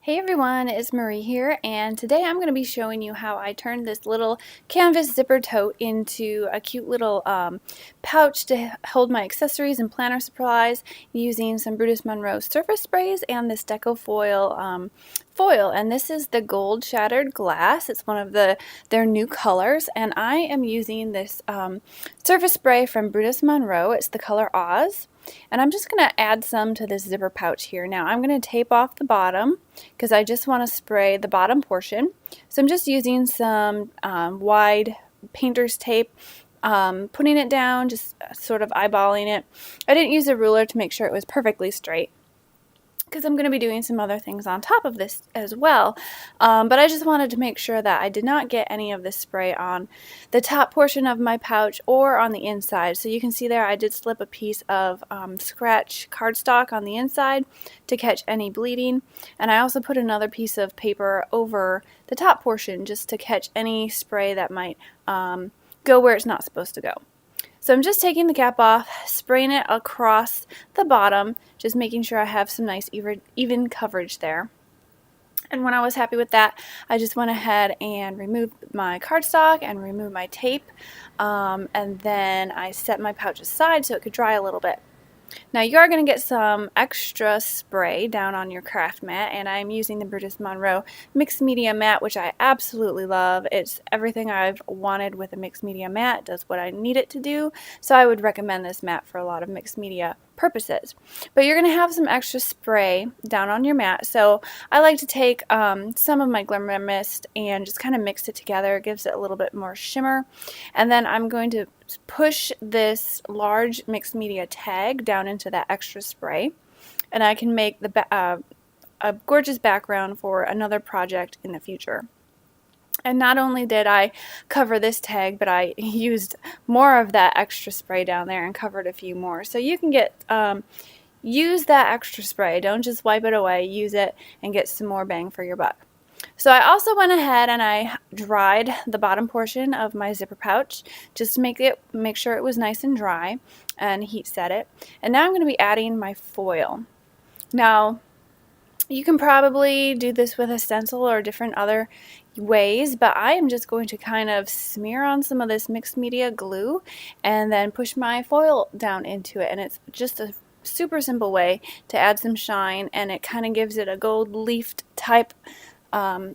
Hey everyone, it's Marie here, and today I'm going to be showing you how I turned this little canvas zipper tote into a cute little pouch to hold my accessories and planner supplies using some Brutus Monroe surface sprays and this Deco foil. And this is the gold shattered glass. It's one of their new colors, and I am using this surface spray from Brutus Monroe. It's the color Oz. And I'm just going to add some to this zipper pouch here. Now I'm going to tape off the bottom because I just want to spray the bottom portion. So I'm just using some wide painter's tape, putting it down, just sort of eyeballing it. I didn't use a ruler to make sure it was perfectly straight, because I'm going to be doing some other things on top of this as well. But I just wanted to make sure that I did not get any of this spray on the top portion of my pouch or on the inside. So you can see there I did slip a piece of scratch cardstock on the inside to catch any bleeding. And I also put another piece of paper over the top portion just to catch any spray that might go where it's not supposed to go. So I'm just taking the cap off, spraying it across the bottom, just making sure I have some nice even coverage there. And when I was happy with that, I just went ahead and removed my cardstock and removed my tape, and then I set my pouch aside so it could dry a little bit. Now you are going to get some extra spray down on your craft mat, and I'm using the Brutus Monroe mixed media mat, which I absolutely love. It's everything I've wanted with a mixed media mat. It does what I need it to do, so I would recommend this mat for a lot of mixed media purposes. But you're going to have some extra spray down on your mat, so I like to take some of my glimmer mist and just kind of mix it together. It gives it a little bit more shimmer, and then I'm going to push this large mixed media tag down into that extra spray, and I can make a gorgeous background for another project in the future. And not only did I cover this tag, but I used more of that extra spray down there and covered a few more. So you can use that extra spray. Don't just wipe it away. Use it and get some more bang for your buck. So I also went ahead and I dried the bottom portion of my zipper pouch just to make sure it was nice and dry, and heat set it. And now I'm going to be adding my foil. Now you can probably do this with a stencil or different other ways, but I am just going to kind of smear on some of this mixed media glue and then push my foil down into it. And it's just a super simple way to add some shine, and it kind of gives it a gold leaf type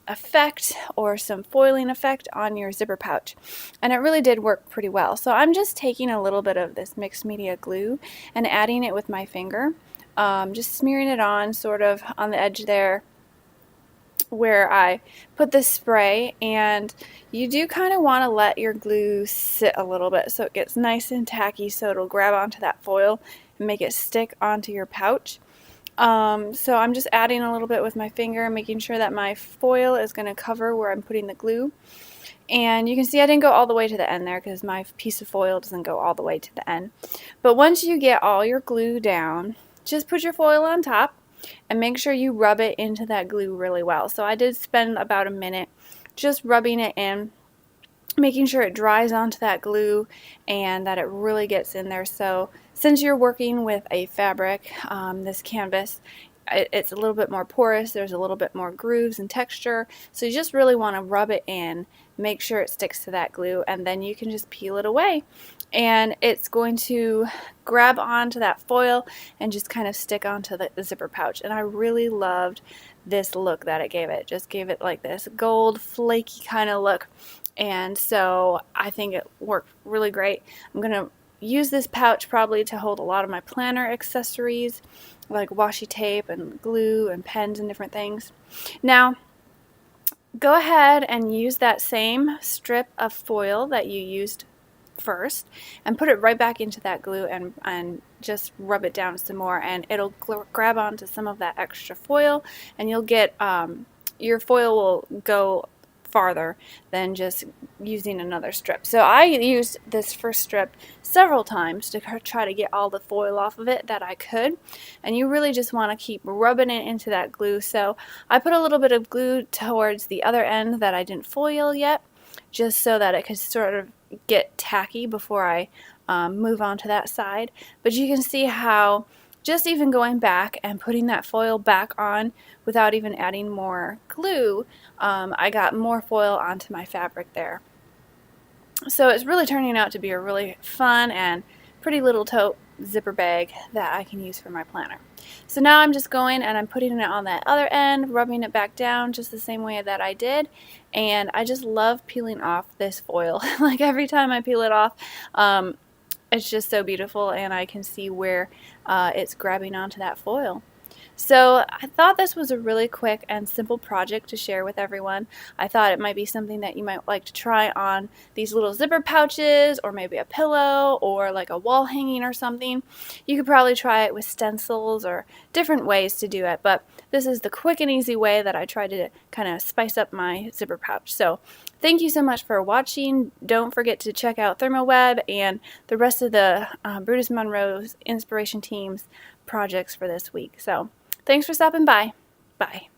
effect or some foiling effect on your zipper pouch, and it really did work pretty well. So I'm just taking a little bit of this mixed media glue and adding it with my finger, just smearing it on sort of on the edge there where I put the spray. And you do kind of want to let your glue sit a little bit so it gets nice and tacky, so it'll grab onto that foil and make it stick onto your pouch. So I'm just adding a little bit with my finger, making sure that my foil is going to cover where I'm putting the glue. And you can see I didn't go all the way to the end there because my piece of foil doesn't go all the way to the end. But once you get all your glue down, just put your foil on top and make sure you rub it into that glue really well. So I did spend about a minute just rubbing it in, making sure it dries onto that glue and that it really gets in there. So since you're working with a fabric, this canvas, it's a little bit more porous, there's a little bit more grooves and texture, so you just really want to rub it in, make sure it sticks to that glue, and then you can just peel it away and it's going to grab onto that foil and just kind of stick onto the zipper pouch. And I really loved this look that it gave it. Just gave it like this gold flaky kind of look, and so I think it worked really great. I'm going to use this pouch probably to hold a lot of my planner accessories like washi tape and glue and pens and different things. Now go ahead and use that same strip of foil that you used first and put it right back into that glue and just rub it down some more, and it'll grab onto some of that extra foil, and you'll get your foil will go farther than just using another strip. So I used this first strip several times to try to get all the foil off of it that I could, and you really just want to keep rubbing it into that glue. So I put a little bit of glue towards the other end that I didn't foil yet, just so that it could sort of get tacky before I move on to that side. But you can see how just even going back and putting that foil back on without even adding more glue, I got more foil onto my fabric there. So it's really turning out to be a really fun and pretty little tote zipper bag that I can use for my planner. So now I'm just going and I'm putting it on that other end, rubbing it back down just the same way that I did, and I just love peeling off this foil. Like every time I peel it off, it's just so beautiful, and I can see where it's grabbing onto that foil. So I thought this was a really quick and simple project to share with everyone. I thought it might be something that you might like to try on these little zipper pouches, or maybe a pillow, or like a wall hanging or something. You could probably try it with stencils or different ways to do it, but this is the quick and easy way that I tried to kind of spice up my zipper pouch. So thank you so much for watching. Don't forget to check out ThermoWeb and the rest of the Brutus Monroe's Inspiration Team's projects for this week. So thanks for stopping by. Bye.